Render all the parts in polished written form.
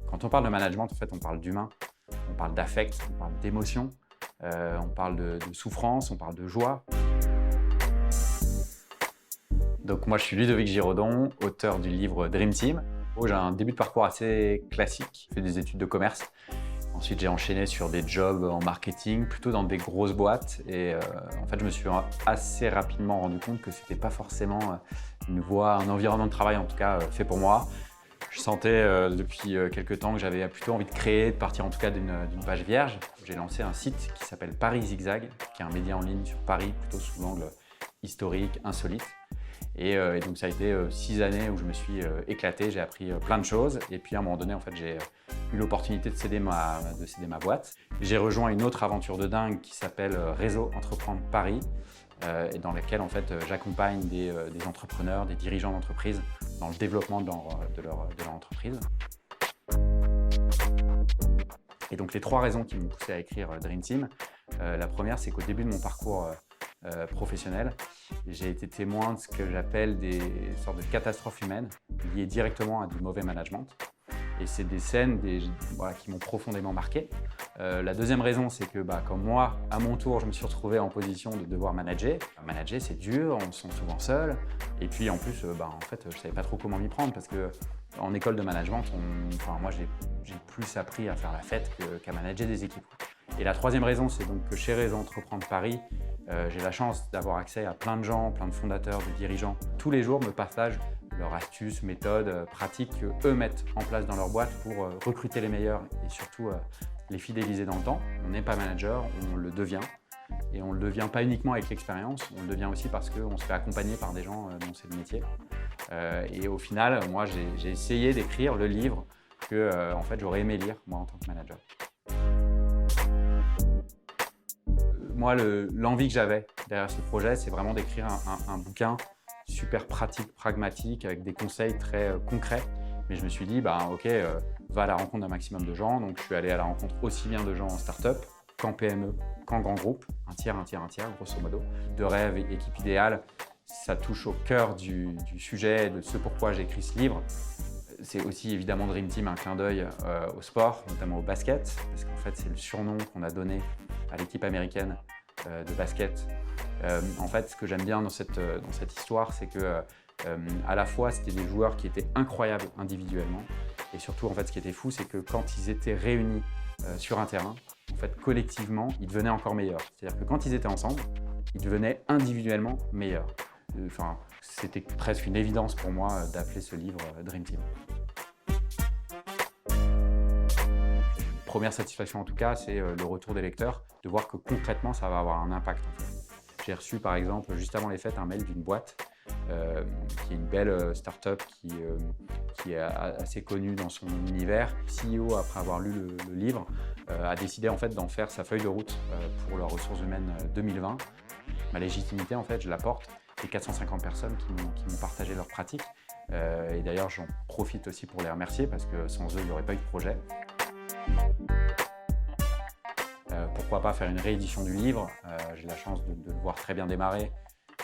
Quand on parle de management, en fait, on parle d'humain, on parle d'affect, on parle d'émotion, on parle de souffrance, on parle de joie. Donc moi, je suis Ludovic Giraudon, auteur du livre Dream Team. J'ai un début de parcours assez classique, j'ai fait des études de commerce. Ensuite, j'ai enchaîné sur des jobs en marketing, plutôt dans des grosses boîtes. Et en fait, je me suis assez rapidement rendu compte que c'était pas forcément une voie, un environnement de travail en tout cas fait pour moi. Je sentais depuis quelques temps que j'avais plutôt envie de créer, de partir en tout cas d'une page vierge. J'ai lancé un site qui s'appelle Paris Zigzag, qui est un média en ligne sur Paris, plutôt sous l'angle historique, insolite. Et donc ça a été 6 années où je me suis éclaté, j'ai appris plein de choses. Et puis à un moment donné, en fait, j'ai eu l'opportunité de céder ma boîte. J'ai rejoint une autre aventure de dingue qui s'appelle Réseau Entreprendre Paris, et dans laquelle en fait, j'accompagne des entrepreneurs, des dirigeants d'entreprise dans le développement de leur entreprise. Et donc les 3 raisons qui m'ont poussé à écrire Dream Team. La première, c'est qu'au début de mon parcours professionnel, j'ai été témoin de ce que j'appelle des sortes de catastrophes humaines liées directement à du mauvais management. Et c'est des scènes qui m'ont profondément marqué. La deuxième raison, c'est que comme moi, à mon tour, je me suis retrouvé en position de devoir manager. Manager, c'est dur, on se sent souvent seul. Et puis en plus, en fait, je ne savais pas trop comment m'y prendre parce qu'en école de management, moi, j'ai plus appris à faire la fête qu'à manager des équipes. Et la troisième raison, c'est donc que chez Réseau Entreprendre Paris, j'ai la chance d'avoir accès à plein de gens, plein de fondateurs, de dirigeants. Tous les jours, me partagent leurs astuces, méthodes, pratiques qu'eux mettent en place dans leur boîte pour recruter les meilleurs et surtout les fidéliser dans le temps. On n'est pas manager, on le devient. Et on ne le devient pas uniquement avec l'expérience, on le devient aussi parce qu'on se fait accompagner par des gens dont c'est le métier. Et au final, moi, j'ai essayé d'écrire le livre que en fait, j'aurais aimé lire, moi, en tant que manager. Moi, l'envie que j'avais derrière ce projet, c'est vraiment d'écrire un bouquin super pratique, pragmatique, avec des conseils très concrets. Mais je me suis dit, ok, va à la rencontre d'un maximum de gens. Donc, je suis allé à la rencontre aussi bien de gens en start-up qu'en PME, qu'en grand groupe, un tiers, grosso modo. De rêve, équipe idéale, ça touche au cœur du sujet, de ce pourquoi j'ai écrit ce livre. C'est aussi évidemment Dream Team un clin d'œil au sport, notamment au basket, parce qu'en fait, c'est le surnom qu'on a donné à l'équipe américaine de basket. En fait, ce que j'aime bien dans cette histoire, c'est que à la fois, c'était des joueurs qui étaient incroyables individuellement, et surtout, en fait, ce qui était fou, c'est que quand ils étaient réunis sur un terrain, en fait, collectivement, ils devenaient encore meilleurs. C'est-à-dire que quand ils étaient ensemble, ils devenaient individuellement meilleurs. C'était presque une évidence pour moi d'appeler ce livre Dream Team. Première satisfaction en tout cas, c'est le retour des lecteurs, de voir que concrètement ça va avoir un impact. En fait. J'ai reçu par exemple juste avant les fêtes un mail d'une boîte qui est une belle start-up qui est assez connue dans son univers. Le CEO, après avoir lu le livre, a décidé en fait d'en faire sa feuille de route pour leurs ressources humaines 2020. Ma légitimité en fait, je la porte. Les 450 personnes qui m'ont partagé leurs pratiques. Et d'ailleurs, j'en profite aussi pour les remercier parce que sans eux, il n'y aurait pas eu de projet. Pourquoi pas faire une réédition du livre? J'ai la chance de le voir très bien démarrer.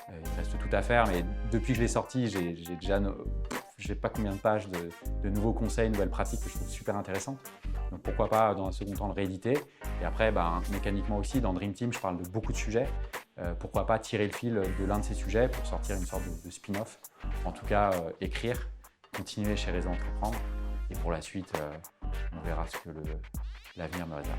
Il reste tout à faire, mais depuis que je l'ai sorti, j'ai déjà je sais pas combien de pages de nouveaux conseils, nouvelles pratiques que je trouve super intéressantes. Donc pourquoi pas dans un second temps le rééditer. Et après, mécaniquement aussi, dans Dream Team, je parle de beaucoup de sujets. Pourquoi pas tirer le fil de l'un de ces sujets pour sortir une sorte de spin-off. En tout cas, écrire, continuer chez Réseau Entreprendre. Et pour la suite, on verra ce que l'avenir me réserve.